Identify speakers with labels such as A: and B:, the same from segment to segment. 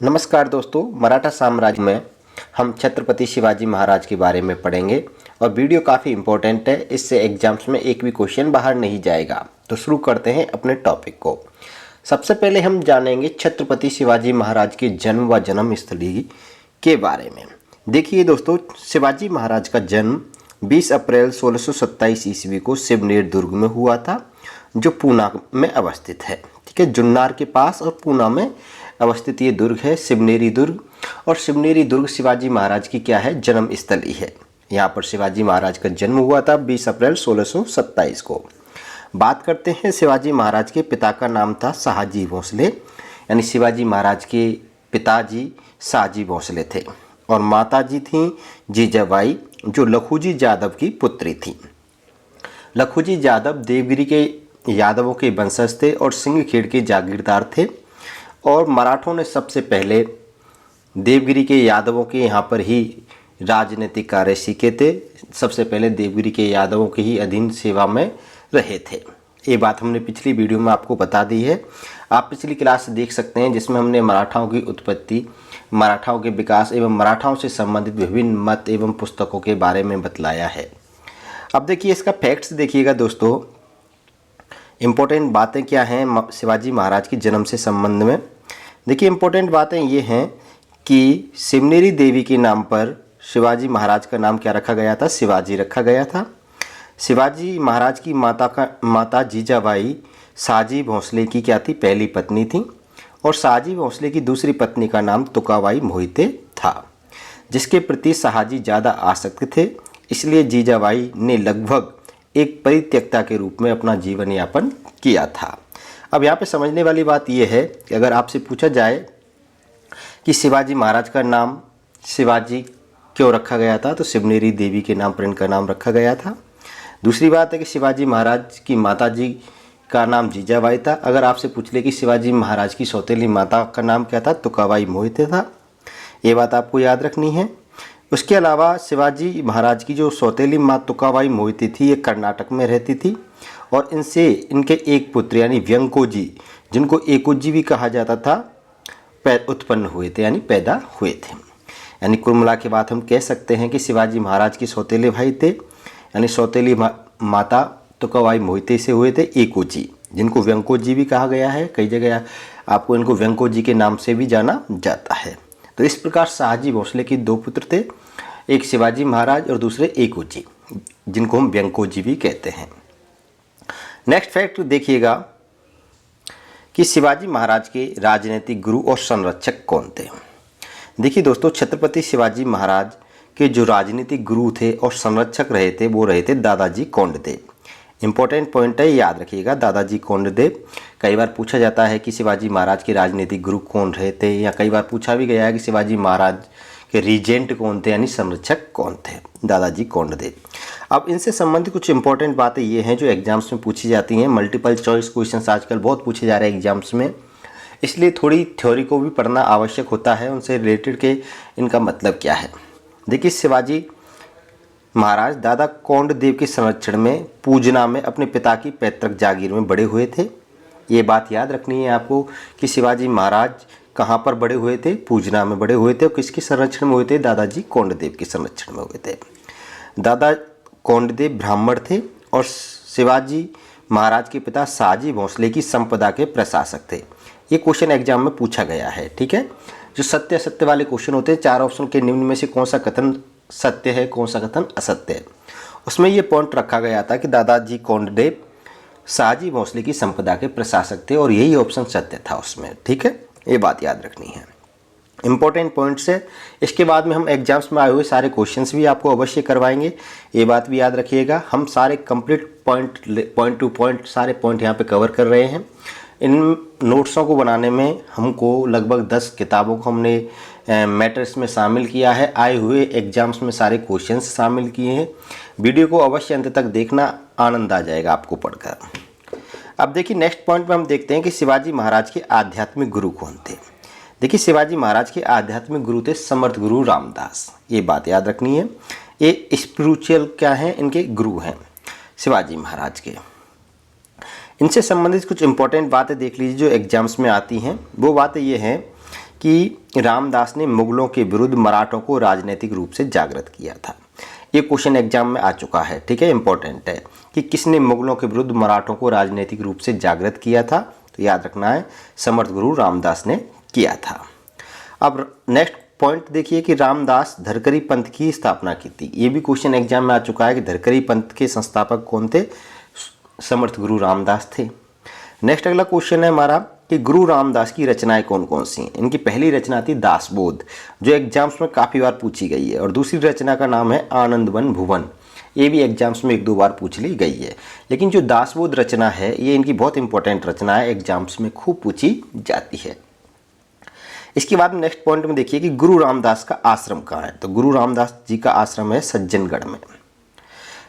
A: नमस्कार दोस्तों, मराठा साम्राज्य में हम छत्रपति शिवाजी महाराज के बारे में पढ़ेंगे और वीडियो काफ़ी इम्पोर्टेंट है। इससे एग्जाम्स में एक भी क्वेश्चन बाहर नहीं जाएगा। तो शुरू करते हैं अपने टॉपिक को। सबसे पहले हम जानेंगे छत्रपति शिवाजी महाराज के जन्म व जन्मस्थली के बारे में। देखिए दोस्तों, शिवाजी महाराज का जन्म 20 अप्रैल 1627 ईस्वी को शिवनेर दुर्ग में हुआ था, जो पूना में अवस्थित है। ठीक है, जुन्नार के पास और पूना में अवस्थित ये दुर्ग है, शिवनेरी दुर्ग। और शिवनेरी दुर्ग शिवाजी महाराज की क्या है, जन्म स्थली है। यहाँ पर शिवाजी महाराज का जन्म हुआ था 20 अप्रैल 1627 को। बात करते हैं, शिवाजी महाराज के पिता का नाम था शाहजी भोसले, यानी शिवाजी महाराज के पिताजी शाहजी भोसले थे। और माताजी थी जीजाबाई, जो लखूजी यादव की पुत्री थी। लखूजी यादव देवगिरी के यादवों के वंशज थे और सिंहखेड़ के जागीरदार थे। और मराठों ने सबसे पहले देवगिरी के यादवों के यहाँ पर ही राजनीतिक कार्य सीखे थे। सबसे पहले देवगिरी के यादवों के ही अधीन सेवा में रहे थे। ये बात हमने पिछली वीडियो में आपको बता दी है। आप पिछली क्लास देख सकते हैं, जिसमें हमने मराठाओं की उत्पत्ति, मराठाओं के विकास एवं मराठाओं से संबंधित विभिन्न मत एवं पुस्तकों के बारे में बतलाया है। अब देखिए, इसका फैक्ट्स देखिएगा दोस्तों। इम्पोर्टेंट बातें क्या हैं शिवाजी महाराज के जन्म से संबंध में। देखिए, इम्पोर्टेंट बातें ये हैं कि शिवनेरी देवी के नाम पर शिवाजी महाराज का नाम क्या रखा गया था, शिवाजी रखा गया था। शिवाजी महाराज की माता जीजाबाई शाहजी भोसले की क्या थी, पहली पत्नी थी। और शाहजी भोसले की दूसरी पत्नी का नाम तुकाबाई मोहिते था, जिसके प्रति शाहजी ज़्यादा आसक्त थे। इसलिए जीजाबाई ने लगभग एक परित्यक्ता के रूप में अपना जीवन यापन किया था। अब यहाँ पे समझने वाली बात यह है कि अगर आपसे पूछा जाए कि शिवाजी महाराज का नाम शिवाजी क्यों रखा गया था, तो शिवनेरी देवी के नाम पर इनका नाम रखा गया था। दूसरी बात है कि शिवाजी महाराज की माताजी का नाम जीजाबाई था। अगर आपसे पूछ ले कि शिवाजी महाराज की सौतेली माता का नाम क्या था, तुकाबाई मोहिते था। ये बात आपको याद रखनी है। उसके अलावा शिवाजी महाराज की जो सौतेली माँ तुकाबाई मोहिते थी, ये कर्नाटक में रहती थी। और इनसे इनके एक पुत्र यानी व्यंकोजी, जिनको एकोजी भी कहा जाता था, उत्पन्न हुए थे, यानी पैदा हुए थे। यानी कुल मिला के बात हम कह सकते हैं कि शिवाजी महाराज के सौतेले भाई थे, यानी सौतेली माता तुकाबाई मोहिते से हुए थे एकोजी, जिनको व्यंकोजी भी कहा गया है। कई जगह आपको इनको व्यंकोजी के नाम से भी जाना जाता है। तो इस प्रकार शाहजी भोसले के दो पुत्र थे, एक शिवाजी महाराज और दूसरे एकोजी, जिनको हम व्यंकोजी भी कहते हैं। नेक्स्ट फैक्ट देखिएगा कि शिवाजी महाराज के राजनीतिक गुरु और संरक्षक कौन थे। देखिए दोस्तों, छत्रपति शिवाजी महाराज के जो राजनीतिक गुरु थे और संरक्षक रहे थे, वो रहे थे दादाजी कोंडदेव। इंपॉर्टेंट पॉइंट है, याद रखिएगा, दादाजी कोंडदेव। कई बार पूछा जाता है कि शिवाजी महाराज के राजनीतिक गुरु कौन रहे थे, या कई बार पूछा भी गया है कि शिवाजी महाराज के रीजेंट कौन थे, यानी संरक्षक कौन थे, दादाजी कोंडदेव। अब इनसे संबंधित कुछ इंपॉर्टेंट बातें ये हैं जो एग्जाम्स में पूछी जाती हैं। मल्टीपल चॉइस क्वेश्चंस आजकल बहुत पूछे जा रहे हैं एग्जाम्स में, इसलिए थोड़ी थ्योरी को भी पढ़ना आवश्यक होता है, उनसे रिलेटेड के इनका मतलब क्या है। देखिए, शिवाजी महाराज दादा कोंडदेव के संरक्षण में पूजना में अपने पिता की पैतृक जागीर में बड़े हुए थे। ये बात याद रखनी है आपको कि शिवाजी महाराज कहाँ पर बड़े हुए थे, पूजना में बड़े हुए थे। और किसके संरक्षण में हुए थे, दादाजी कोंडदेव के संरक्षण में हुए थे। दादा कोंडदेव ब्राह्मण थे और शिवाजी महाराज के पिता शाहजी भोसले की संपदा के प्रशासक थे। ये क्वेश्चन एग्जाम में पूछा गया है। ठीक है, जो सत्य असत्य वाले क्वेश्चन होते हैं, 4 ऑप्शन के निम्न में से कौन सा कथन सत्य है, कौन सा कथन असत्य है, उसमें ये पॉइंट रखा गया था कि दादाजी कोंडदेव शाहजी भोसले की संपदा के प्रशासक थे, और यही ऑप्शन सत्य था उसमें। ठीक है, ये बात याद रखनी है। इंपॉर्टेंट पॉइंट्स है। इसके बाद में हम एग्जाम्स में आए हुए सारे क्वेश्चंस भी आपको अवश्य करवाएंगे, ये बात भी याद रखिएगा। हम सारे कंप्लीट पॉइंट टू पॉइंट सारे पॉइंट यहाँ पे कवर कर रहे हैं। इन नोट्सों को बनाने में हमको लगभग 10 किताबों को हमने मैटर्स में शामिल किया है। आए हुए एग्जाम्स में सारे क्वेश्चंस शामिल किए हैं। वीडियो को अवश्य अंत तक देखना, आनंद आ जाएगा आपको पढ़कर। अब देखिए, नेक्स्ट पॉइंट में हम देखते हैं कि शिवाजी महाराज के आध्यात्मिक गुरु कौन थे। देखिए, शिवाजी महाराज के आध्यात्मिक गुरु थे समर्थ गुरु रामदास। ये बात याद रखनी है। ये स्पिरिचुअल क्या हैं, इनके गुरु हैं शिवाजी महाराज के। इनसे संबंधित कुछ इंपॉर्टेंट बातें देख लीजिए जो एग्जाम्स में आती हैं। वो बातें ये हैं कि रामदास ने मुगलों के विरुद्ध मराठों को राजनीतिक रूप से जागृत किया था। ये क्वेश्चन एग्जाम में आ चुका है, ठीक है, इंपॉर्टेंट है कि किसने मुगलों के विरुद्ध मराठों को राजनीतिक रूप से जागृत किया था। तो याद रखना है, समर्थ गुरु रामदास ने किया था। अब नेक्स्ट पॉइंट देखिए कि रामदास धरकरी पंथ की स्थापना की थी। ये भी क्वेश्चन एग्जाम में आ चुका है कि धरकरी पंथ के संस्थापक कौन थे, समर्थ गुरु रामदास थे। नेक्स्ट अगला क्वेश्चन है हमारा कि गुरु रामदास की रचनाएं कौन कौन सी हैं। इनकी पहली रचना थी दासबोध, जो एग्जाम्स में काफ़ी बार पूछी गई है, और दूसरी रचना का नाम है आनंदवन भुवन। ये भी एग्जाम्स में 1-2 बार पूछ ली गई है, लेकिन जो दासबोध रचना है ये इनकी बहुत इंपॉर्टेंट रचना है, एग्जाम्स में खूब पूछी जाती है। इसके बाद नेक्स्ट पॉइंट में देखिए कि गुरु रामदास का आश्रम कहाँ है। तो गुरु रामदास जी का आश्रम है सज्जनगढ़ में।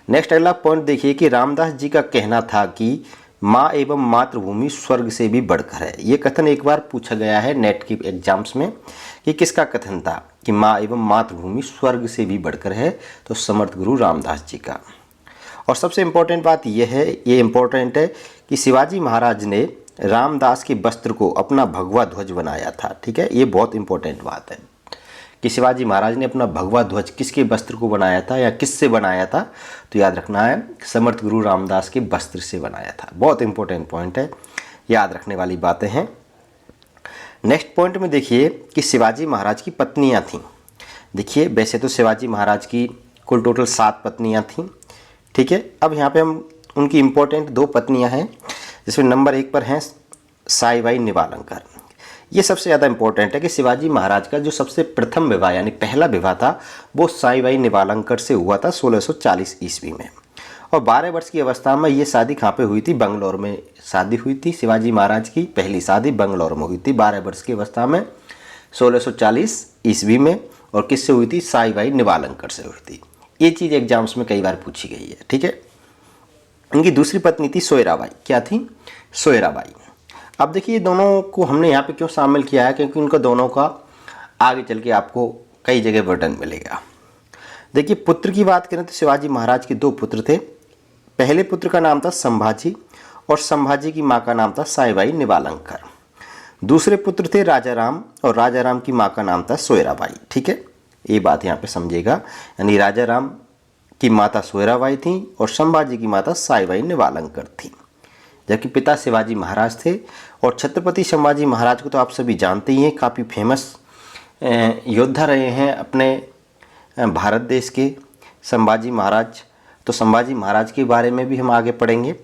A: नेक्स्ट अगला पॉइंट देखिए कि रामदास जी का कहना था कि माँ एवं मातृभूमि स्वर्ग से भी बढ़कर है। ये कथन एक बार पूछा गया है नेट की एग्जाम्स में कि किसका कथन था कि माँ एवं मातृभूमि स्वर्ग से भी बढ़कर है। तो समर्थ गुरु रामदास जी का। और सबसे इम्पोर्टेंट बात यह है, ये इम्पोर्टेंट है कि शिवाजी महाराज ने रामदास के वस्त्र को अपना भगवा ध्वज बनाया था। ठीक है, ये बहुत इंपॉर्टेंट बात है कि शिवाजी महाराज ने अपना भगवा ध्वज किसके वस्त्र को बनाया था या किससे बनाया था। तो याद रखना है, समर्थ गुरु रामदास के वस्त्र से बनाया था। बहुत इंपॉर्टेंट पॉइंट है, याद रखने वाली बातें हैं। नेक्स्ट पॉइंट में देखिए कि शिवाजी महाराज की पत्नियां थीं। देखिए वैसे तो शिवाजी महाराज की कुल टोटल 7 पत्नियां थीं, ठीक है। अब यहाँ पे हम उनकी इम्पोर्टेंट 2 पत्नियां हैं, जिसमें नंबर 1 पर हैं साईबाई निवालंकर। ये सबसे ज़्यादा इंपॉर्टेंट है कि शिवाजी महाराज का जो सबसे प्रथम विवाह यानी पहला विवाह था वो साईबाई निवालंकर से हुआ था 1640 ईस्वी में। और 12 वर्ष की अवस्था में ये शादी कहाँ पे हुई थी, बंगलौर में शादी हुई थी। शिवाजी महाराज की पहली शादी बंगलौर में हुई थी 12 वर्ष की अवस्था में 1640 ईस्वी में। और किससे हुई थी, साईबाई निवालंकर से हुई थी। ये चीज़ एग्जाम्स में कई बार पूछी गई है, ठीक है। इनकी दूसरी पत्नी थी सोयराबाई। क्या थी, सोयराबाई। अब देखिए दोनों को हमने यहाँ पे क्यों शामिल किया है, क्योंकि उनका दोनों का आगे चल के आपको कई जगह वर्णन मिलेगा। देखिए पुत्र की बात करें तो शिवाजी महाराज के 2 पुत्र थे। पहले पुत्र का नाम था संभाजी और संभाजी की माँ का नाम था साईबाई निवालंकर। दूसरे पुत्र थे राजा राम और राजा राम की माँ का नाम था सोयराबाई, ठीक है। ये बात यहाँ पे समझिएगा, यानी राजा राम की माता सोयराबाई थी और संभाजी की माता साईबाई निवालंकर थी, जबकि पिता शिवाजी महाराज थे। और छत्रपति संभाजी महाराज को तो आप सभी जानते ही हैं, काफ़ी फेमस योद्धा रहे हैं अपने भारत देश के संभाजी महाराज। तो संभाजी महाराज के बारे में भी हम आगे पढ़ेंगे।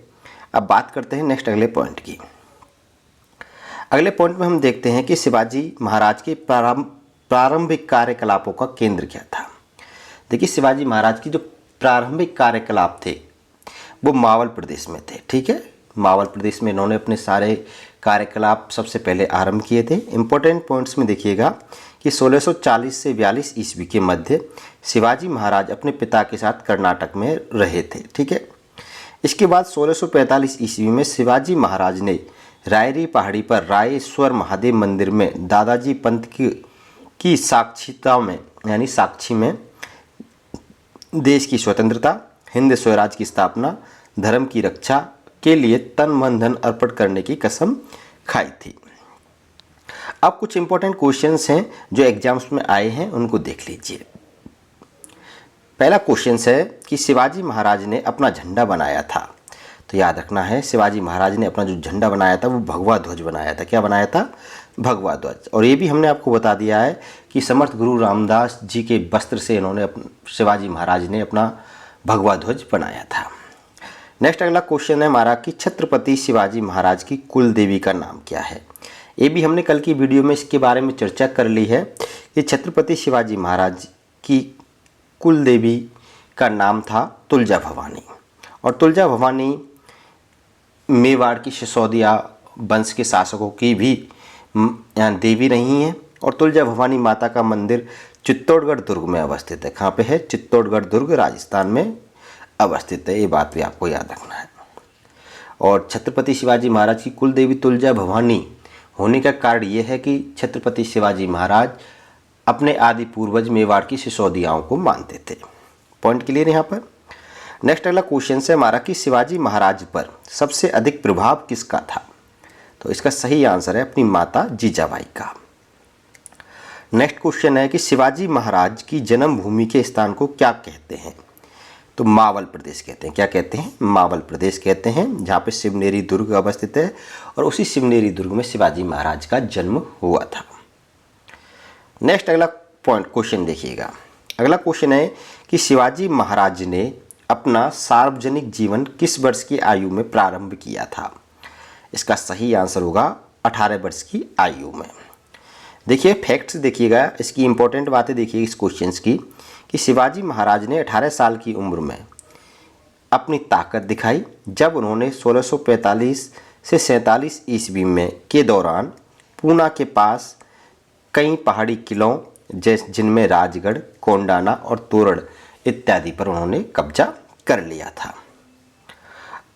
A: अब बात करते हैं नेक्स्ट अगले पॉइंट की। अगले पॉइंट में हम देखते हैं कि शिवाजी महाराज के प्रारंभिक कार्यकलापों का केंद्र क्या था। देखिए शिवाजी महाराज की जो प्रारंभिक कार्यकलाप थे वो मावल प्रदेश में थे, ठीक है। मावल प्रदेश में इन्होंने अपने सारे कार्यकलाप सबसे पहले आरंभ किए थे। इम्पोर्टेंट पॉइंट्स में देखिएगा कि 1640 से 42 ईस्वी के मध्य शिवाजी महाराज अपने पिता के साथ कर्नाटक में रहे थे, ठीक है। इसके बाद 1645 ईस्वी में शिवाजी महाराज ने रायरी पहाड़ी पर रायेश्वर महादेव मंदिर में दादाजी पंत की साक्षिता में यानी साक्षी में देश की स्वतंत्रता, हिंद स्वराज की स्थापना, धर्म की रक्षा के लिए तन मन धन अर्पण करने की कसम खाई थी। अब कुछ इंपॉर्टेंट क्वेश्चंस हैं जो एग्जाम्स में आए हैं, उनको देख लीजिए। पहला क्वेश्चन है कि शिवाजी महाराज ने अपना झंडा बनाया था। तो याद रखना है, शिवाजी महाराज ने अपना जो झंडा बनाया था वो भगवा ध्वज बनाया था। क्या बनाया था, भगवा ध्वज। और ये भी हमने आपको बता दिया है कि समर्थ गुरु रामदास जी के वस्त्र से इन्होंने शिवाजी महाराज ने अपना भगवा ध्वज बनाया था। नेक्स्ट अगला क्वेश्चन है हमारा कि छत्रपति शिवाजी महाराज की कुल देवी का नाम क्या है। ये भी हमने कल की वीडियो में इसके बारे में चर्चा कर ली है कि छत्रपति शिवाजी महाराज की कुल देवी का नाम था तुलजा भवानी। और तुलजा भवानी मेवाड़ की सिसोदिया वंश के शासकों की भी देवी रही हैं। और तुलजा भवानी माता का मंदिर चित्तौड़गढ़ दुर्ग में अवस्थित है। कहाँ पे है, चित्तौड़गढ़ दुर्ग राजस्थान में अवस्थित है। ये बात भी आपको याद रखना है। और छत्रपति शिवाजी महाराज की कुल देवी तुलजा भवानी होने का कारण ये है कि छत्रपति शिवाजी महाराज अपने आदि पूर्वज मेवाड़ की सिसोदियाओं को मानते थे। पॉइंट क्लियर यहाँ पर। नेक्स्ट अगला क्वेश्चन है हमारा कि शिवाजी महाराज पर सबसे अधिक प्रभाव किसका था। तो इसका सही आंसर है अपनी माता जीजाबाई का। नेक्स्ट क्वेश्चन है कि शिवाजी महाराज की जन्मभूमि के स्थान को क्या कहते हैं? तो मावल प्रदेश कहते हैं। क्या कहते हैं? मावल प्रदेश कहते हैं, जहाँ पे शिवनेरी दुर्ग अवस्थित है और उसी शिवनेरी दुर्ग में शिवाजी महाराज का जन्म हुआ था। नेक्स्ट अगला पॉइंट क्वेश्चन देखिएगा। अगला क्वेश्चन है कि शिवाजी महाराज ने अपना सार्वजनिक जीवन किस वर्ष की आयु में प्रारंभ किया था? इसका सही आंसर होगा 18 वर्ष की आयु में। देखिए फैक्ट्स देखिएगा, इसकी इंपॉर्टेंट बातें देखिए इस क्वेश्चन की कि शिवाजी महाराज ने 18 साल की उम्र में अपनी ताकत दिखाई जब उन्होंने 1645 से 47 ईस्वी में के दौरान पूना के पास कई पहाड़ी किलों जिनमें राजगढ़, कोंडाना और तोरड़ इत्यादि पर उन्होंने कब्जा कर लिया था।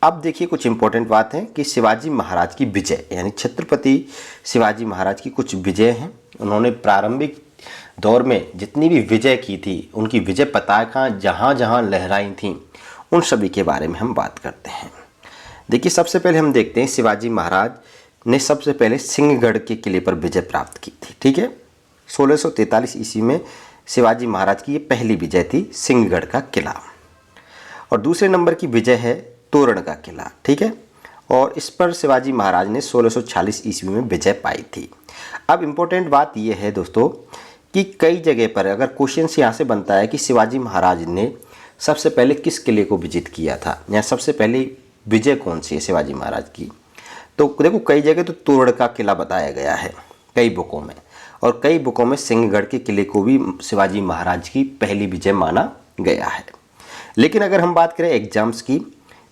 A: अब देखिए कुछ इंपॉर्टेंट बात है कि शिवाजी महाराज की विजय यानी छत्रपति शिवाजी महाराज की कुछ विजय हैं। उन्होंने प्रारंभिक दौर में जितनी भी विजय की थी, उनकी विजय पताका जहाँ जहाँ लहराई थीं, उन सभी के बारे में हम बात करते हैं। देखिए सबसे पहले हम देखते हैं शिवाजी महाराज ने सबसे पहले सिंहगढ़ के किले पर विजय प्राप्त की थी। ठीक है, 1643 ईस्वी में शिवाजी महाराज की ये पहली विजय थी, सिंहगढ़ का किला। और दूसरे नंबर की विजय है तोरण का किला। ठीक है, और इस पर शिवाजी महाराज ने 1646 ईस्वी में विजय पाई थी। अब इम्पोर्टेंट बात यह है दोस्तों कि कई जगह पर अगर क्वेश्चन यहाँ से बनता है कि शिवाजी महाराज ने सबसे पहले किस किले को विजित किया था या सबसे पहले विजय कौन सी है शिवाजी महाराज की, तो देखो कई जगह तो तोरण का किला बताया गया है कई बुकों में, और कई बुकों में सिंहगढ़ के किले को भी शिवाजी महाराज की पहली विजय माना गया है। लेकिन अगर हम बात करें एग्जाम्स की,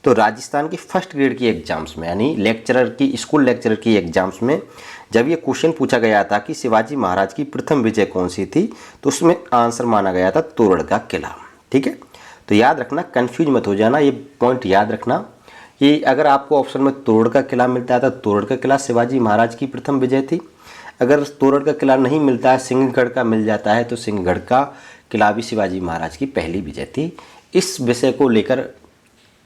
A: तो राजस्थान की फर्स्ट ग्रेड की एग्जाम्स में यानी लेक्चरर की स्कूल लेक्चरर की एग्जाम्स में जब ये क्वेश्चन पूछा गया था कि शिवाजी महाराज की प्रथम विजय कौन सी थी, तो उसमें आंसर माना गया था तोरण का किला। ठीक है, तो याद रखना, कंफ्यूज मत हो जाना, ये पॉइंट याद रखना कि अगर आपको ऑप्शन में तोरण का किला मिलता है तो तोरण का किला शिवाजी महाराज की प्रथम विजय थी। अगर तोरण का किला नहीं मिलता है, सिंहगढ़ का मिल जाता है, तो सिंहगढ़ का किला भी शिवाजी महाराज की पहली विजय थी। इस विषय को लेकर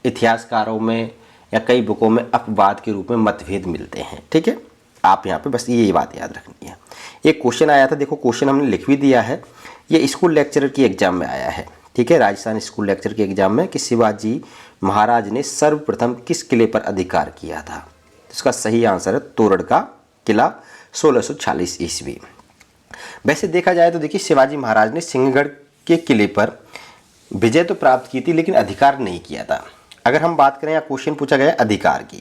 A: इतिहासकारों में या कई बुकों में अपवाद के रूप में मतभेद मिलते हैं। ठीक है, आप यहाँ पे बस ये बात याद रखनी है। एक क्वेश्चन आया था, देखो क्वेश्चन हमने लिख भी दिया है, ये स्कूल लेक्चरर की एग्जाम में आया है। ठीक है, राजस्थान स्कूल लेक्चर के एग्जाम में कि शिवाजी महाराज ने सर्वप्रथम किस किले पर अधिकार किया था। इसका सही आंसर है तोरण का किला 1646 ईस्वी। वैसे देखा जाए तो देखिए शिवाजी महाराज ने सिंहगढ़ के किले पर विजय तो प्राप्त की थी लेकिन अधिकार नहीं किया था। अगर हम बात करें या क्वेश्चन पूछा गया अधिकार की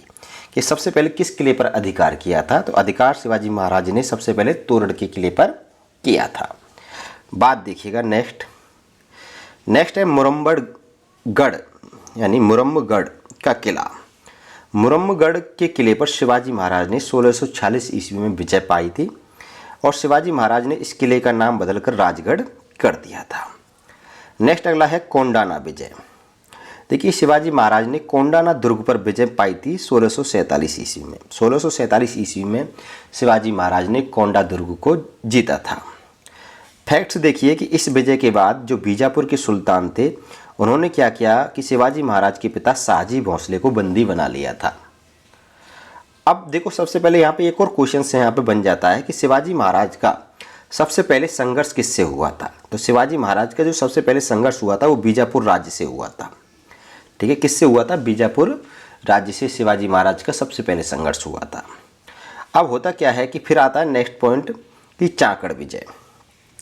A: कि सबसे पहले किस किले पर अधिकार किया था, तो अधिकार शिवाजी महाराज ने सबसे पहले तोरण के किले पर किया था। बात देखिएगा नेक्स्ट है मुरम्बगढ़ यानी मुरम्बगढ़ का किला। मुरम्बगढ़ के किले पर शिवाजी महाराज ने 1646 ईस्वी में विजय पाई थी और शिवाजी महाराज ने इस किले का नाम बदलकर राजगढ़ कर दिया था। नेक्स्ट अगला है कोंडाना विजय। देखिए शिवाजी महाराज ने कोंडाना दुर्ग पर विजय पाई थी 1647 ईस्वी में। 1647 ईस्वी में शिवाजी महाराज ने कोंडा दुर्ग को जीता था। फैक्ट्स देखिए कि इस विजय के बाद जो बीजापुर के सुल्तान थे, उन्होंने क्या किया कि शिवाजी महाराज के पिता शाहजी भोंसले को बंदी बना लिया था। अब देखो सबसे पहले यहाँ पे एक और क्वेश्चन से यहाँ पे बन जाता है कि शिवाजी महाराज का सबसे पहले संघर्ष किससे हुआ था। तो शिवाजी महाराज का जो सबसे पहले संघर्ष हुआ था वो बीजापुर राज्य से हुआ था। ठीक है, किससे हुआ था? बीजापुर राज्य से शिवाजी महाराज का सबसे पहले संघर्ष हुआ था। अब होता क्या है कि फिर आता है नेक्स्ट पॉइंट कि चाकड़ विजय।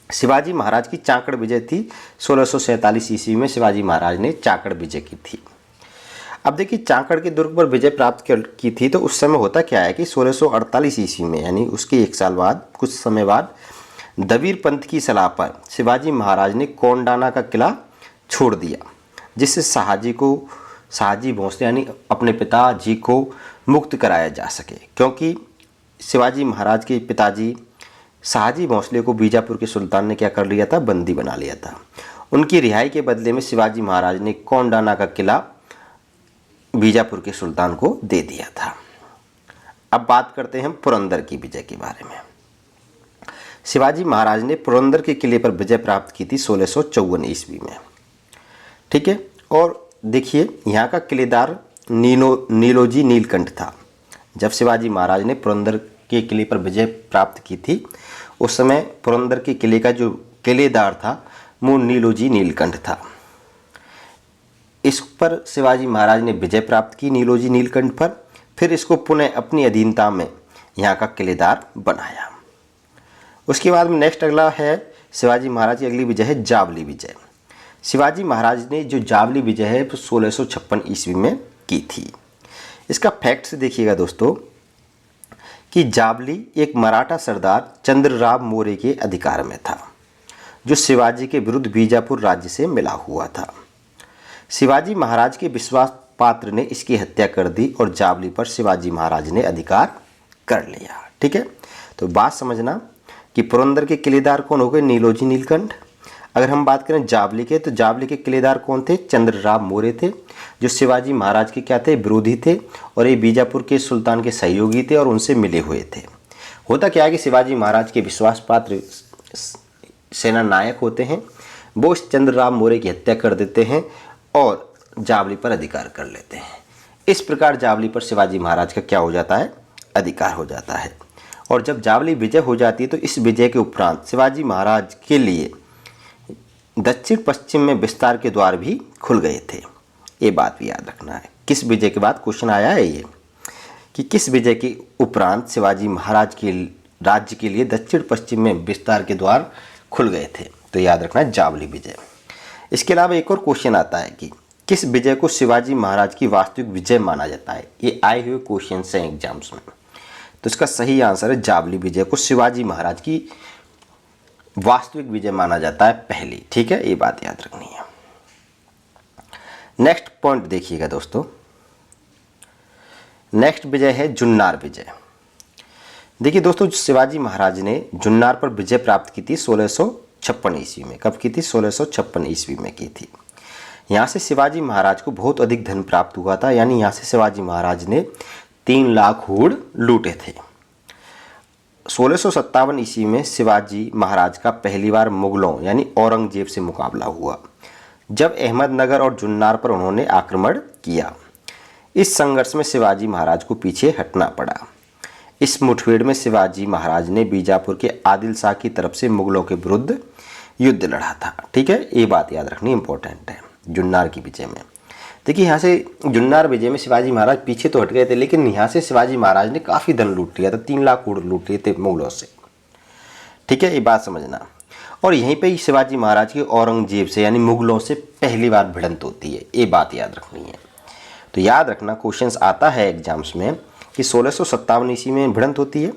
A: शिवाजी महाराज की चाकड़ विजय थी 1647 ईस्वी में। शिवाजी महाराज ने चाकड़ विजय की थी। अब देखिए चाकड़ के दुर्ग पर विजय प्राप्त की थी, तो उस समय होता क्या है कि 1648 ईस्वी में यानी उसके एक साल बाद कुछ समय बाद दबीर पंथ की सलाह पर शिवाजी महाराज ने कोंडाना का किला छोड़ दिया, जिससे शाहजी भोंसले यानी अपने पिताजी को मुक्त कराया जा सके, क्योंकि शिवाजी महाराज के पिताजी शाहजी भोंसले को बीजापुर के सुल्तान ने क्या कर लिया था? बंदी बना लिया था। उनकी रिहाई के बदले में शिवाजी महाराज ने कोंडाना का किला बीजापुर के सुल्तान को दे दिया था। अब बात करते हैं पुरंदर की विजय के बारे में। शिवाजी महाराज ने पुरंदर के किले पर विजय प्राप्त की थी 1654 ईस्वी में। ठीक है, और देखिए यहाँ का किलेदार नीलोजी नीलकंठ था। जब शिवाजी महाराज ने पुरंदर के किले पर विजय प्राप्त की थी, उस समय पुरंदर के किले का जो किलेदार था वो नीलोजी नीलकंठ था। इस पर शिवाजी महाराज ने विजय प्राप्त की नीलोजी नीलकंठ पर, फिर इसको पुनः अपनी अधीनता में यहाँ का किलेदार बनाया। उसके बाद में नेक्स्ट अगला है शिवाजी महाराज की अगली विजय है जावली विजय। शिवाजी महाराज ने जो जावली विजय है वो 1656 ईस्वी में की थी। इसका फैक्ट्स देखिएगा दोस्तों कि जावली एक मराठा सरदार चंद्रराव मौर्य के अधिकार में था, जो शिवाजी के विरुद्ध बीजापुर राज्य से मिला हुआ था। शिवाजी महाराज के विश्वास पात्र ने इसकी हत्या कर दी और जावली पर शिवाजी महाराज ने अधिकार कर लिया। ठीक है, तो बात समझना कि पुरंदर के किलेदार कौन हो गए, नीलोजी नीलकंठ। अगर हम बात करें जावली के, तो जावली के किलेदार कौन थे, चंद्रराव मौर्य थे, जो शिवाजी महाराज के क्या थे, विरोधी थे, और ये बीजापुर के सुल्तान के सहयोगी थे और उनसे मिले हुए थे। होता क्या है कि शिवाजी महाराज के विश्वास पात्र सेना नायक होते हैं, वो इस चंद्रराव मौर्य की हत्या कर देते हैं और जावली पर अधिकार कर लेते हैं। इस प्रकार जावली पर शिवाजी महाराज का क्या हो जाता है, अधिकार हो जाता है। और जब जावली विजय हो जाती है तो इस विजय के उपरांत शिवाजी महाराज के लिए दक्षिण पश्चिम में विस्तार के द्वार भी खुल गए थे। ये बात भी याद रखना है। किस विजय के बाद क्वेश्चन आया है ये कि किस विजय के उपरांत शिवाजी महाराज के राज्य के लिए दक्षिण पश्चिम में विस्तार के द्वार खुल गए थे, तो याद रखना है जावली विजय। इसके अलावा एक और क्वेश्चन आता है कि किस विजय को शिवाजी महाराज की वास्तविक विजय माना जाता है। ये आए हुए क्वेश्चन हैं एग्जाम्स में, तो इसका सही आंसर है जावली विजय को शिवाजी महाराज की वास्तविक विजय माना जाता है पहली। ठीक है, ये बात याद रखनी है। नेक्स्ट पॉइंट देखिएगा दोस्तों, नेक्स्ट विजय है जुन्नार विजय। देखिए दोस्तों, शिवाजी महाराज ने जुन्नार पर विजय प्राप्त की थी 1656 ईस्वी में। कब की थी, 1656 ईस्वी में की थी। यहाँ से शिवाजी महाराज को बहुत अधिक धन प्राप्त हुआ था, यानी यहाँ से शिवाजी महाराज ने 3 लाख हूड़ लूटे थे। 1657 ईस्वी में शिवाजी महाराज का पहली बार मुगलों यानी औरंगजेब से मुकाबला हुआ, जब अहमदनगर और जुन्नार पर उन्होंने आक्रमण किया। इस संघर्ष में शिवाजी महाराज को पीछे हटना पड़ा। इस मुठभेड़ में शिवाजी महाराज ने बीजापुर के आदिल शाह की तरफ से मुगलों के विरुद्ध युद्ध लड़ा था। ठीक है, ये बात याद रखनी इंपॉर्टेंट है। जुन्नार की विजय में देखिए, यहाँ से जुन्नार विजय में शिवाजी महाराज पीछे तो हट गए थे, लेकिन यहाँ से शिवाजी महाराज ने काफ़ी धन लूट लिया था, 3 लाख हूड़ लूट लिए थे मुगलों से। ठीक है, ये बात समझना। और यहीं पे ही शिवाजी महाराज की औरंगजेब से यानी मुगलों से पहली बार भिड़ंत होती है, ये बात याद रखनी है। तो याद रखना, क्वेश्चंस आता है एग्जाम्स में कि 1657 ईस्वी में भिड़ंत होती है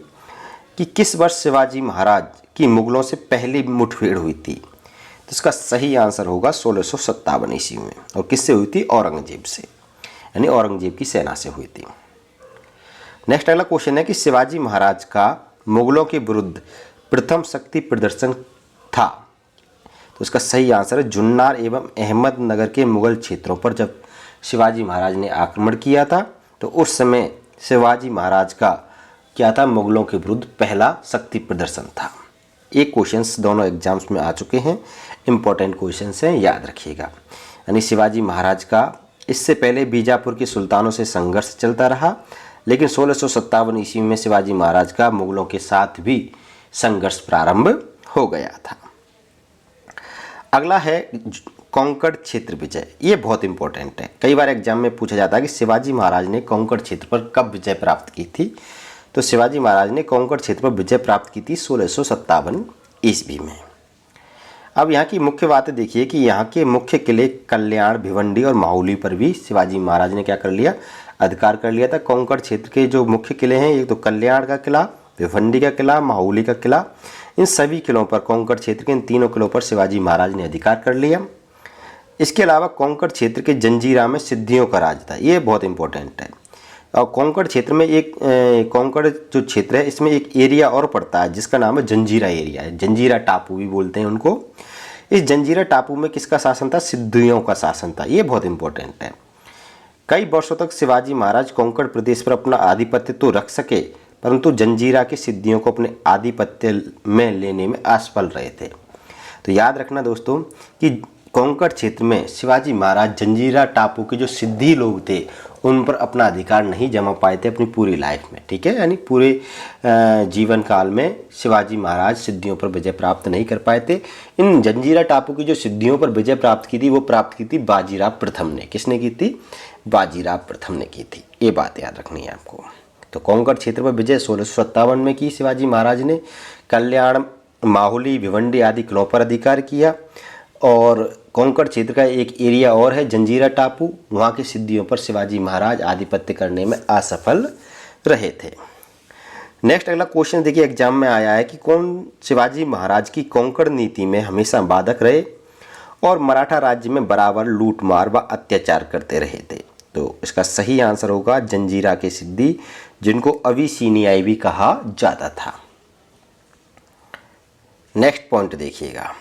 A: कि किस वर्ष शिवाजी महाराज की मुगलों से पहली मुठभेड़ हुई थी। तो इसका सही आंसर होगा 1657 ईस्वी में। और किससे हुई थी, औरंगजेब से, यानी औरंगजेब की सेना से हुई थी। नेक्स्ट अगला क्वेश्चन है कि शिवाजी महाराज का मुगलों के विरुद्ध प्रथम शक्ति प्रदर्शन था। तो इसका सही आंसर है जुन्नार एवं अहमदनगर के मुगल क्षेत्रों पर जब शिवाजी महाराज ने आक्रमण किया था, तो उस समय शिवाजी महाराज का क्या था, मुगलों के विरुद्ध पहला शक्ति प्रदर्शन था। ये क्वेश्चंस दोनों एग्जाम्स में आ चुके हैं, इंपॉर्टेंट क्वेश्चंस हैं, याद रखिएगा। यानी शिवाजी महाराज का इससे पहले बीजापुर के सुल्तानों से संघर्ष चलता रहा, लेकिन 1657 ईस्वी में शिवाजी महाराज का मुगलों के साथ भी संघर्ष प्रारंभ हो गया था। अगला है कोंकण क्षेत्र विजय। ये बहुत इंपॉर्टेंट है, कई बार एग्जाम में पूछा जाता है कि शिवाजी महाराज ने कोंकण क्षेत्र पर कब विजय प्राप्त की थी। तो शिवाजी महाराज ने कोंकण क्षेत्र पर विजय प्राप्त की थी 1657 ईस्वी में। अब यहाँ की मुख्य बातें देखिए कि यहाँ के मुख्य किले कल्याण, भिवंडी और माहुली पर भी शिवाजी महाराज ने क्या कर लिया, अधिकार कर लिया था। कोंकण क्षेत्र के जो मुख्य किले हैं, एक तो कल्याण का किला, भिवंडी का किला, माहुली का किला, इन सभी किलों पर, कोंकण क्षेत्र के इन तीनों किलों पर शिवाजी महाराज ने अधिकार कर लिया। इसके अलावा कोंकण क्षेत्र के जंजीरा में सिद्धियों का राज था, ये बहुत इंपॉर्टेंट है। और कोंकण क्षेत्र में एक कोंकण जो क्षेत्र है, इसमें एक एरिया और पड़ता है जिसका नाम है जंजीरा एरिया है, जंजीरा टापू भी बोलते हैं उनको। इस जंजीरा टापू में किसका शासन था, सिद्धियों का शासन था, ये बहुत इंपॉर्टेंट है। कई वर्षों तक शिवाजी महाराज कोंकण प्रदेश पर अपना आधिपत्य तो रख सके, परंतु जंजीरा के सिद्धियों को अपने आधिपत्य में लेने में असफल रहे थे। तो याद रखना दोस्तों कि कोंकण क्षेत्र में शिवाजी महाराज जंजीरा टापू के जो सिद्धि लोग थे उन पर अपना अधिकार नहीं जमा पाए थे अपनी पूरी लाइफ में, ठीक है। यानी पूरे जीवन काल में शिवाजी महाराज सिद्धियों पर विजय प्राप्त नहीं कर पाए थे। इन जंजीरा टापू की जो सिद्धियों पर विजय प्राप्त की थी वो प्राप्त की थी बाजीराव प्रथम ने। किसने की थी? बाजीराव प्रथम ने की थी। ये बात याद रखनी है आपको। तो कोंकण क्षेत्र पर विजय 1657 में की शिवाजी महाराज ने। कल्याण, माहुली, भिवंडी आदि किलों पर अधिकार किया। और कोंकण क्षेत्र का एक एरिया और है जंजीरा टापू, वहाँ की सिद्धियों पर शिवाजी महाराज आधिपत्य करने में असफल रहे थे। नेक्स्ट अगला क्वेश्चन देखिए एग्जाम में आया है कि कौन शिवाजी महाराज की कोंकण नीति में हमेशा बाधक रहे और मराठा राज्य में बराबर लूटमार व अत्याचार करते रहे थे। तो इसका सही आंसर होगा जंजीरा के सिद्दी, जिनको अविसीनियाई भी कहा जाता था। नेक्स्ट पॉइंट देखिएगा।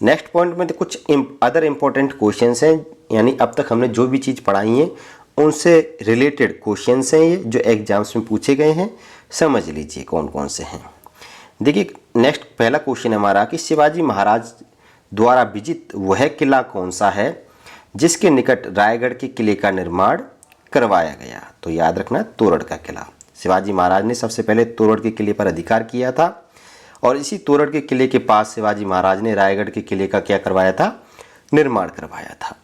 A: नेक्स्ट पॉइंट में तो कुछ अदर इम्पोर्टेंट क्वेश्चंस हैं, यानी अब तक हमने जो भी चीज़ पढ़ाई है उनसे रिलेटेड क्वेश्चंस हैं ये, जो एग्जाम्स में पूछे गए हैं। समझ लीजिए कौन कौन से हैं। देखिए नेक्स्ट पहला क्वेश्चन हमारा कि शिवाजी महाराज द्वारा विजित वह किला कौन सा है जिसके निकट रायगढ़ के किले का निर्माण करवाया गया? तो याद रखना तोरड़ का किला। शिवाजी महाराज ने सबसे पहले तोरड़ के किले पर अधिकार किया था और इसी तोरड़ के किले के पास शिवाजी महाराज ने रायगढ़ के किले का क्या करवाया था? निर्माण करवाया था।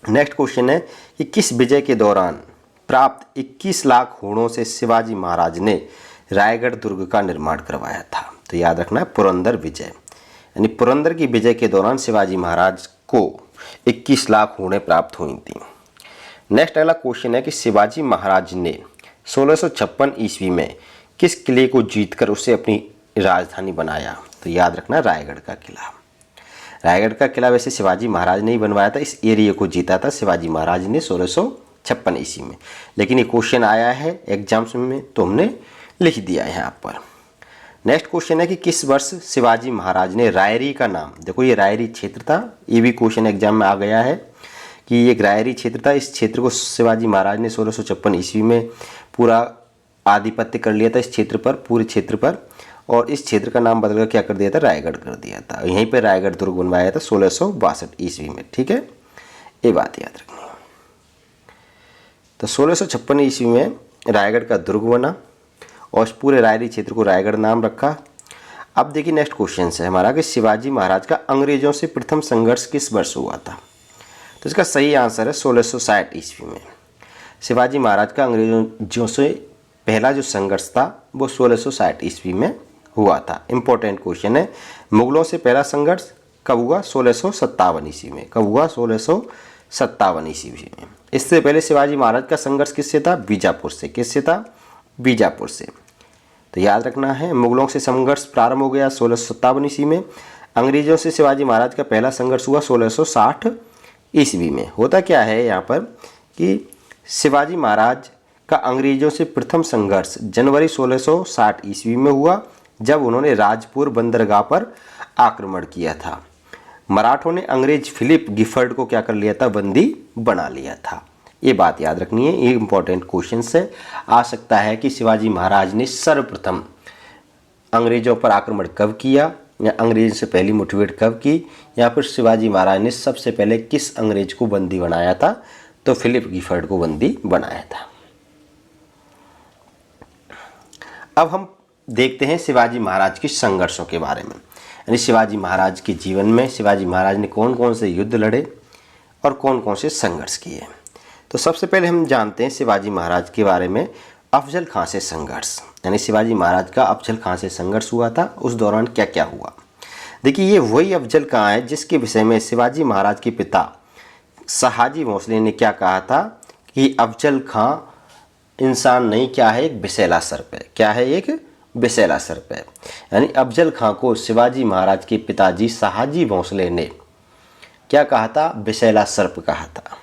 A: नेक्स्ट क्वेश्चन है कि किस विजय के दौरान प्राप्त 21 लाख होड़ों से शिवाजी महाराज ने रायगढ़ दुर्ग का निर्माण करवाया था? तो याद रखना पुरंदर विजय, यानी पुरंदर की विजय के दौरान शिवाजी महाराज को 21 लाख होड़ें प्राप्त हुई थी। नेक्स्ट अगला क्वेश्चन है कि शिवाजी महाराज ने 1656 ईस्वी में किस किले को जीतकर उसे अपनी राजधानी बनाया? तो याद रखना रायगढ़ का किला। रायगढ़ का किला वैसे शिवाजी महाराज ने ही बनवाया था, इस एरिया को जीता था शिवाजी महाराज ने 1656 ईस्वी में। लेकिन ये क्वेश्चन आया है एग्जाम्स में तो हमने लिख दिया है यहाँ पर। नेक्स्ट क्वेश्चन है कि किस वर्ष शिवाजी महाराज ने रायरी का नाम, देखो ये रायरी क्षेत्र था, ये भी क्वेश्चन एग्जाम में आ गया है कि ये एक रायरी क्षेत्र था। इस क्षेत्र को शिवाजी महाराज ने 1656 ईस्वी में पूरा आधिपत्य कर लिया था इस क्षेत्र पर, पूरे क्षेत्र पर, और इस क्षेत्र का नाम बदलकर क्या कर दिया था? रायगढ़ कर दिया था। यहीं पर रायगढ़ दुर्ग बनवाया था 1662 ईस्वी में, ठीक है। ये बात याद रखनी है। तो 1656 ईस्वी में रायगढ़ का दुर्ग बना और इस पूरे रायरी क्षेत्र को रायगढ़ नाम रखा। अब देखिए नेक्स्ट क्वेश्चन है हमारा कि शिवाजी महाराज का अंग्रेजों से प्रथम संघर्ष किस वर्ष हुआ था? तो इसका सही आंसर है 1660 ईस्वी में। शिवाजी महाराज का अंग्रेजों से पहला जो संघर्ष था वो 1660 ईस्वी में हुआ था। इंपॉर्टेंट क्वेश्चन है। मुगलों से पहला संघर्ष कब हुआ? 1657 ईस्वी में। कब हुआ? 1657 ईस्वी में। इससे पहले शिवाजी महाराज का संघर्ष किससे था? बीजापुर से। किससे था? बीजापुर से। तो याद रखना है मुगलों से संघर्ष प्रारंभ हो गया 1657 ईस्वी में। अंग्रेजों से शिवाजी महाराज का पहला संघर्ष हुआ 1660 ईस्वी में। होता क्या है यहाँ पर कि शिवाजी महाराज का अंग्रेजों से प्रथम संघर्ष जनवरी 1660 ईस्वी में हुआ, जब उन्होंने राजपुर बंदरगाह पर आक्रमण किया था। मराठों ने अंग्रेज फिलिप गिफर्ड को क्या कर लिया था? बंदी बना लिया था। ये बात याद रखनी है, ये इंपॉर्टेंट क्वेश्चन से आ सकता है कि शिवाजी महाराज ने सर्वप्रथम अंग्रेजों पर आक्रमण कब किया, या अंग्रेज से पहली मुठभेड़ कब की, या फिर शिवाजी महाराज ने सबसे पहले किस अंग्रेज को बंदी बनाया था? तो फिलिप गिफर्ड को बंदी बनाया था। अब हम देखते हैं शिवाजी महाराज के संघर्षों के बारे में, यानी शिवाजी महाराज के जीवन में शिवाजी महाराज ने कौन कौन से युद्ध लड़े और कौन कौन से संघर्ष किए। तो सबसे पहले हम जानते हैं शिवाजी महाराज के बारे में अफजल खां से संघर्ष, यानी शिवाजी महाराज का अफजल खां से संघर्ष हुआ था, उस दौरान क्या क्या हुआ। देखिए ये वही अफजल खां है जिसके विषय में शिवाजी महाराज के पिता शहाजी भोंसले ने क्या कहा था कि अफजल खां इंसान नहीं, क्या है? एक विषैला सर्प है। क्या है? एक विषैला सर्प है। यानी अफजल खां को शिवाजी महाराज के पिताजी शहाजी भोंसले ने क्या कहा था? विषैला सर्प कहा था।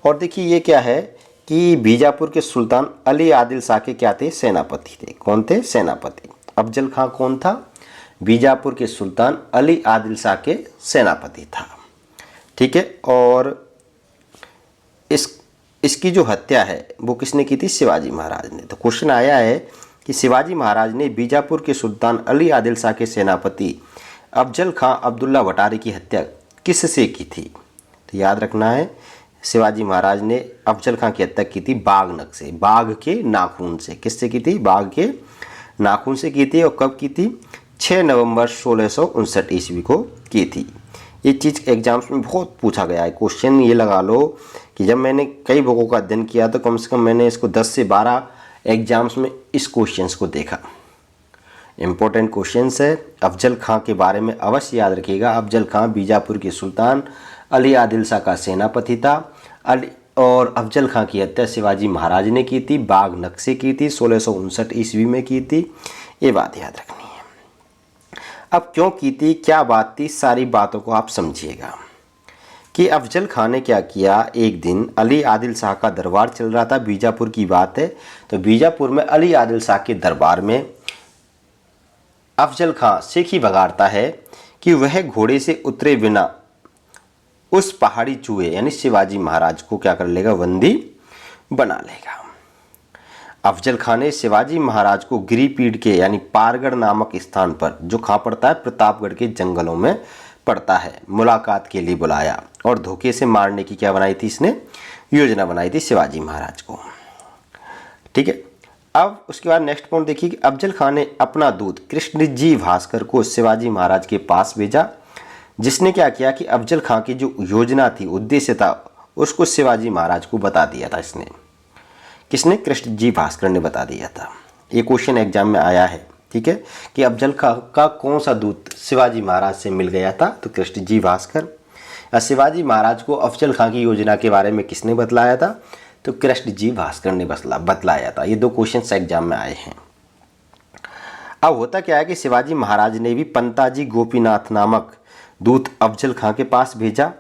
A: और देखिए ये क्या है कि बीजापुर के सुल्तान अली आदिल शाह के क्या थे? सेनापति थे। कौन थे? सेनापति। अफजल खां कौन था? बीजापुर के सुल्तान अली आदिल शाह के सेनापति था, ठीक है। और इसकी जो हत्या है वो किसने की थी? शिवाजी महाराज ने। तो क्वेश्चन आया है कि शिवाजी महाराज ने बीजापुर के सुल्तान अली आदिल शाह के सेनापति अफजल खां अब्दुल्ला भटारी की हत्या किससे की थी? तो याद रखना है शिवाजी महाराज ने अफजल खां की हत्या की थी बाघ नख से, बाघ के नाखून से। किससे की थी? बाघ के नाखून से की थी। और कब की थी? 6 नवंबर 1659 ईस्वी को की थी। ये चीज़ एग्जाम्स में बहुत पूछा गया है। क्वेश्चन ये लगा लो कि जब मैंने कई बुकों का अध्ययन किया तो कम से कम मैंने इसको 10 से 12 एग्जाम्स में इस क्वेश्चंस को देखा। इम्पोर्टेंट क्वेश्चंस है। अफजल खां के बारे में अवश्य याद रखिएगा। अफजल खां बीजापुर के सुल्तान अली आदिल शाह का सेनापति था। और अफजल खां की हत्या शिवाजी महाराज ने की थी, बाघ नख से की थी, 1659 ईस्वी में की थी। ये बात याद रखनी है। अब क्यों की थी, क्या बात थी, सारी बातों को आप समझिएगा कि अफजल खां ने क्या किया। एक दिन अली आदिल शाह का दरबार चल रहा था, बीजापुर की बात है। तो बीजापुर में अली आदिल शाह के दरबार में अफजल खां सीखी बगाड़ता है कि वह घोड़े से उतरे बिना उस पहाड़ी चूहे यानी शिवाजी महाराज को क्या कर लेगा? बंदी बना लेगा। अफजल खां ने शिवाजी महाराज को गिरिपीठ के यानी पारगढ़ नामक स्थान पर, जो कहाँ पड़ता है? प्रतापगढ़ के जंगलों में पड़ता है, मुलाकात के लिए बुलाया और धोखे से मारने की क्या बनाई थी? इसने योजना बनाई थी शिवाजी महाराज को। ठीक है। अब उसके बाद नेक्स्ट पॉइंट देखिए कि अफजल खां ने अपना दूत कृष्णजी भास्कर को शिवाजी महाराज के पास भेजा, जिसने क्या किया कि अफजल खां की जो योजना थी, उद्देश्य था, उसको शिवाजी महाराज को बता दिया था। इसने किसने? कृष्णजी भास्कर ने बता दिया था। ये क्वेश्चन एग्जाम में आया है। ठीक है, कि अफजल खां का कौन सा दूत शिवाजी महाराज से मिल गया था? तो कृष्णजी भास्कर। शिवाजी महाराज को अफजल खां की योजना के बारे में किसने बतलाया था? तो कृष्णजी भास्कर ने बतलाया था। ये 2 क्वेश्चन एग्जाम में आए हैं। अब होता क्या है कि शिवाजी महाराज ने भी पंताजी गोपीनाथ नामक दूत अफजल खां के पास भेजा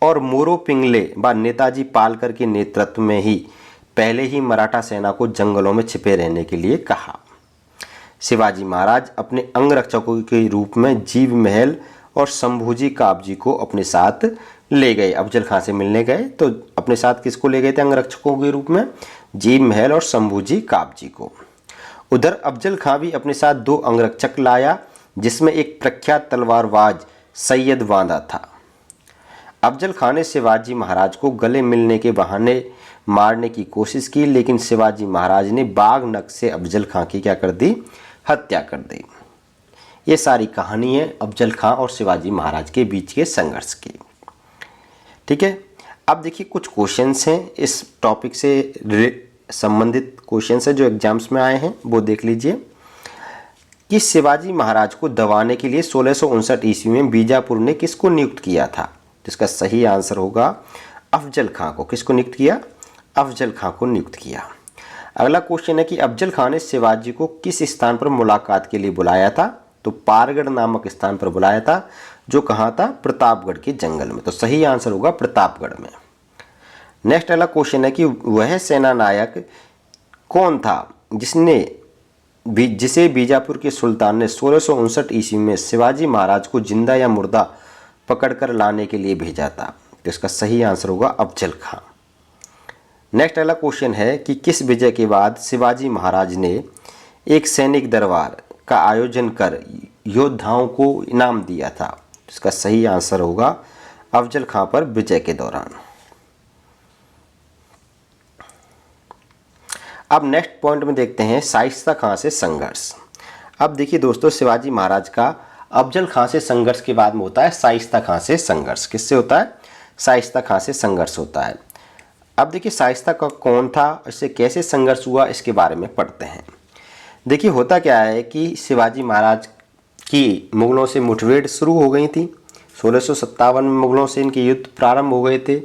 A: और मोरो पिंगले व नेताजी पालकर के नेतृत्व में ही पहले ही मराठा सेना को जंगलों में छिपे रहने के लिए कहा। शिवाजी महाराज अपने अंगरक्षकों के रूप में जीव महल और शंभूजी काबजी को अपने साथ ले गए। अफजल खां से मिलने गए तो अपने साथ किसको ले गए थे अंगरक्षकों के रूप में? जीव महल और शंभूजी काबजी को। उधर अफजल खां भी अपने साथ 2 अंगरक्षक लाया, जिसमें एक प्रख्यात तलवारबाज सैयद बांदा था। अफजल खां ने शिवाजी महाराज को गले मिलने के बहाने मारने की कोशिश की, लेकिन शिवाजी महाराज ने बाघ नख से अफजल खां की क्या कर दी? हत्या कर दी। ये सारी कहानी है अफजल खां और शिवाजी महाराज के बीच के संघर्ष की। ठीक है। अब देखिए कुछ क्वेश्चंस हैं इस टॉपिक से संबंधित क्वेश्चंस है जो एग्जाम्स में आए हैं, वो देख लीजिए कि शिवाजी महाराज को दबाने के लिए 1659 ईस्वी में बीजापुर ने किसको नियुक्त किया था? जिसका सही आंसर होगा अफजल खां को। किसको नियुक्त किया? अफजल खां को नियुक्त किया। अगला क्वेश्चन है कि अफजल खां ने शिवाजी को किस स्थान पर मुलाकात के लिए बुलाया था? तो पारगढ़ नामक स्थान पर बुलाया था, जो कहाँ था? प्रतापगढ़ के जंगल में। तो सही आंसर होगा प्रतापगढ़ में। नेक्स्ट अगला क्वेश्चन है कि वह सेना नायक कौन था जिसे बीजापुर के सुल्तान ने 1659 ईस्वी में शिवाजी महाराज को जिंदा या मुर्दा पकड़कर लाने के लिए भेजा था? तो इसका सही आंसर होगा अफजल खां। नेक्स्ट अगला क्वेश्चन है कि किस विजय के बाद शिवाजी महाराज ने एक सैनिक दरबार का आयोजन कर योद्धाओं को इनाम दिया था? इसका सही आंसर होगा अफजल खां पर विजय के दौरान। अब नेक्स्ट पॉइंट में देखते हैं शाइस्ता खां से संघर्ष। अब देखिए दोस्तों, शिवाजी महाराज का अफजल खां से संघर्ष के बाद में होता है शाइस्ता खां से संघर्ष। किससे होता है? शाइस्ता खां से संघर्ष होता है। अब देखिए शाइस्ता का कौन था, इससे कैसे संघर्ष हुआ, इसके बारे में पढ़ते हैं। देखिए होता क्या है कि शिवाजी महाराज की मुगलों से मुठभेड़ शुरू हो गई थी। 1657 में मुगलों से इनके युद्ध प्रारंभ हो गए थे।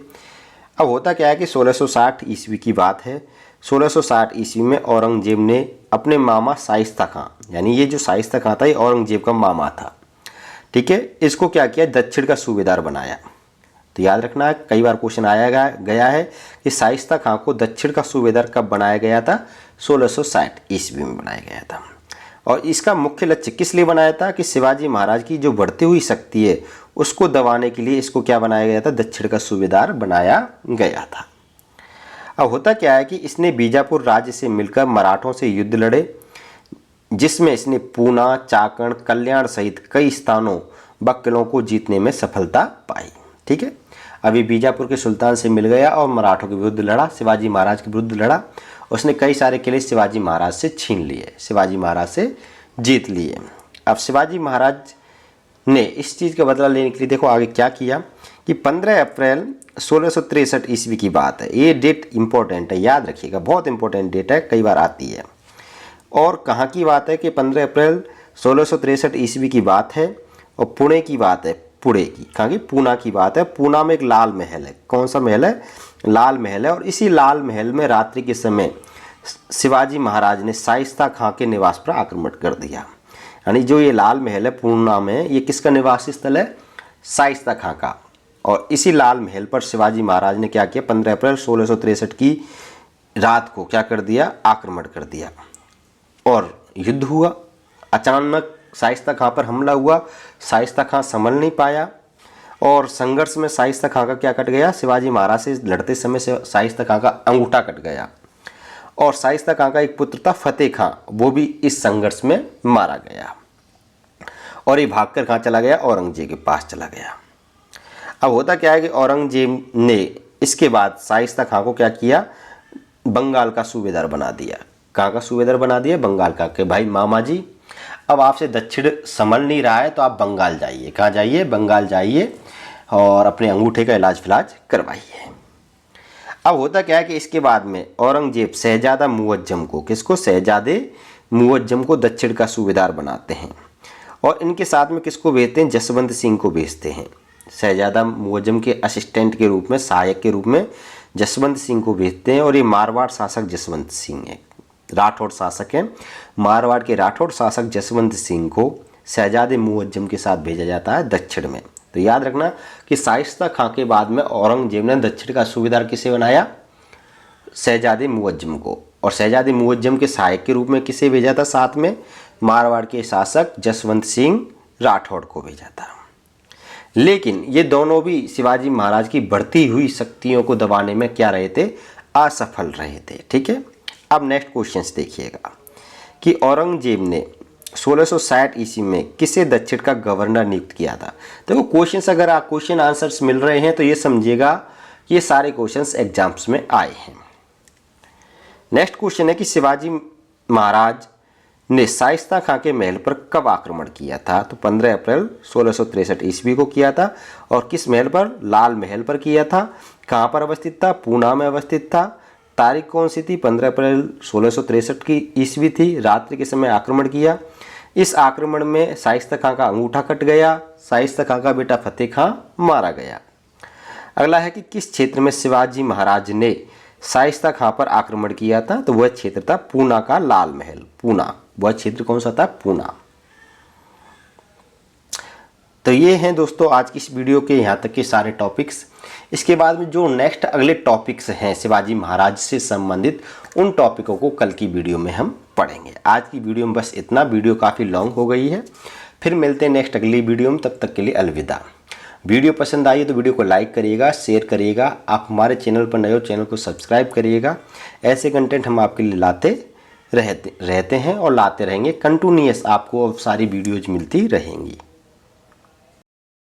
A: अब होता क्या है कि 1660 ईस्वी की बात है। 1660 ईस्वी में औरंगजेब ने अपने मामा शाइस्ता खां, यानी ये जो शाइस्ता खां था ये औरंगजेब का मामा था। ठीक है, इसको क्या किया? दक्षिण का सूबेदार बनाया। तो याद रखना है, कई बार क्वेश्चन आया गया है कि शाइस्ता खां को दक्षिण का सूबेदार कब बनाया गया था? 1660 ईस्वी में बनाया गया था। और इसका मुख्य लक्ष्य किस लिए बनाया था? कि शिवाजी महाराज की जो बढ़ती हुई शक्ति है उसको दबाने के लिए इसको क्या बनाया गया था? दक्षिण का सूबेदार बनाया गया था। अब होता क्या है कि इसने बीजापुर राज्य से मिलकर मराठों से युद्ध लड़े, जिसमें इसने पूना, चाकण, कल्याण सहित कई स्थानों व किलों को जीतने में सफलता पाई। ठीक है। अभी बीजापुर के सुल्तान से मिल गया और मराठों के विरुद्ध लड़ा, शिवाजी महाराज के विरुद्ध लड़ा। उसने कई सारे किले शिवाजी महाराज से छीन लिए, शिवाजी महाराज से जीत लिए। अब शिवाजी महाराज ने इस चीज़ का बदला लेने के लिए देखो आगे क्या किया कि 15 अप्रैल 1663 ईस्वी की बात है। ये डेट इंपॉर्टेंट है, याद रखिएगा, बहुत इंपॉर्टेंट डेट है, कई बार आती है। और कहाँ की बात है कि 15 अप्रैल 1663 ईस्वी की बात है और पुणे की बात है, पुणे की, कहाँ की, पूना की बात है। पूना में एक लाल महल है। कौन सा महल है? लाल महल है। और इसी लाल महल में रात्रि के समय शिवाजी महाराज ने शाइस्ता खां के निवास पर आक्रमण कर दिया। यानी जो ये लाल महल है पूना में, ये किसका निवास स्थल है? शाइस्ता खां का। और इसी लाल महल पर शिवाजी महाराज ने क्या किया? 15 अप्रैल 1663 की रात को क्या कर दिया? आक्रमण कर दिया और युद्ध हुआ। अचानक शाइस्ता खां पर हमला हुआ, शाइस्ता खां संभल नहीं पाया और संघर्ष में शाइस्ता खां का क्या कट गया? शिवाजी महाराज से लड़ते समय से शाइस्ता खां का अंगूठा कट गया। और शाइस्ता खां का एक पुत्र था फतेह खां, वो भी इस संघर्ष में मारा गया। और ये भागकर कहाँ चला गया? औरंगजेब के पास चला गया। अब होता क्या है कि औरंगजेब ने इसके बाद शाइस्ता खां को क्या किया? बंगाल का सूबेदार बना दिया। कहाँ का सूबेदार बना दिया? बंगाल का। कि भाई मामा जी, अब आपसे दक्षिण संभल नहीं रहा है तो आप बंगाल जाइए। कहाँ जाइए? बंगाल जाइए और अपने अंगूठे का इलाज फिलाज करवाइए। अब होता क्या है कि इसके बाद में औरंगजेब शहजादा मुअज्जम को, किसको? शहजादे मुअज्जम को दक्षिण का सूबेदार बनाते हैं। और इनके साथ में किसको भेजते हैं? जसवंत सिंह को भेजते हैं। शहजादा मुअज्जम के असिस्टेंट के रूप में, सहायक के रूप में जसवंत सिंह को भेजते हैं। और ये मारवाड़ शासक जसवंत सिंह है, राठौड़ शासक हैं। मारवाड़ के राठौड़ शासक जसवंत सिंह को शहजादे मुअज्जम के साथ भेजा जाता है दक्षिण में। तो याद रखना कि शाइस्ता खां के बाद में औरंगजेब ने दक्षिण का सूबेदार किसे बनाया? शहजादे मुअज्जम को। और शहजादे मुअज्जम के सहायक के रूप में किसे भेजा था? साथ में मारवाड़ के शासक जसवंत सिंह राठौड़ को भेजा था। लेकिन ये दोनों भी शिवाजी महाराज की बढ़ती हुई शक्तियों को दबाने में क्या रहे थे? असफल रहे थे। ठीक है, अब नेक्स्ट क्वेश्चन देखिएगा कि औरंगजेब ने 1660 ईस्वी में किसे दक्षिण का गवर्नर नियुक्त किया था। देखो क्वेश्चंस, अगर आप क्वेश्चन आंसर्स मिल रहे हैं तो ये समझिएगा कि ये सारे क्वेश्चंस एग्जाम्स में आए हैं। नेक्स्ट क्वेश्चन है कि शिवाजी महाराज ने शाइस्ता खां के महल पर कब आक्रमण किया था? तो 15 अप्रैल 1663 ईस्वी को किया था। और किस महल पर? लाल महल पर किया था। कहाँ पर अवस्थित था? पूना में अवस्थित था। तारीख कौन सी थी? 15 अप्रैल 1663 की ईस्वी थी। रात्रि के समय आक्रमण किया। इस आक्रमण में शाइस्ता खां का अंगूठा कट गया। शाइस्ता खां का बेटा फतेह खां मारा गया। अगला है कि किस क्षेत्र में शिवाजी महाराज ने शाइस्ता खां पर आक्रमण किया था? तो वह क्षेत्र था पूना का लाल महल। पूना, वह क्षेत्र कौन सा था? पूना। तो ये हैं दोस्तों आज की इस वीडियो के यहाँ तक के सारे टॉपिक्स। इसके बाद में जो नेक्स्ट अगले टॉपिक्स हैं शिवाजी महाराज से संबंधित, उन टॉपिकों को कल की वीडियो में हम पढ़ेंगे। आज की वीडियो में बस इतना। वीडियो काफ़ी लॉन्ग हो गई है। फिर मिलते हैं नेक्स्ट अगली वीडियो में, तब तक के लिए अलविदा। वीडियो पसंद आई तो वीडियो को लाइक करिएगा, शेयर करिएगा। आप हमारे चैनल पर नए हो, चैनल को सब्सक्राइब करिएगा। ऐसे कंटेंट हम आपके लिए लाते रहते हैं और लाते रहेंगे। कंटिन्यूअस आपको अब सारी वीडियोज मिलती रहेंगी।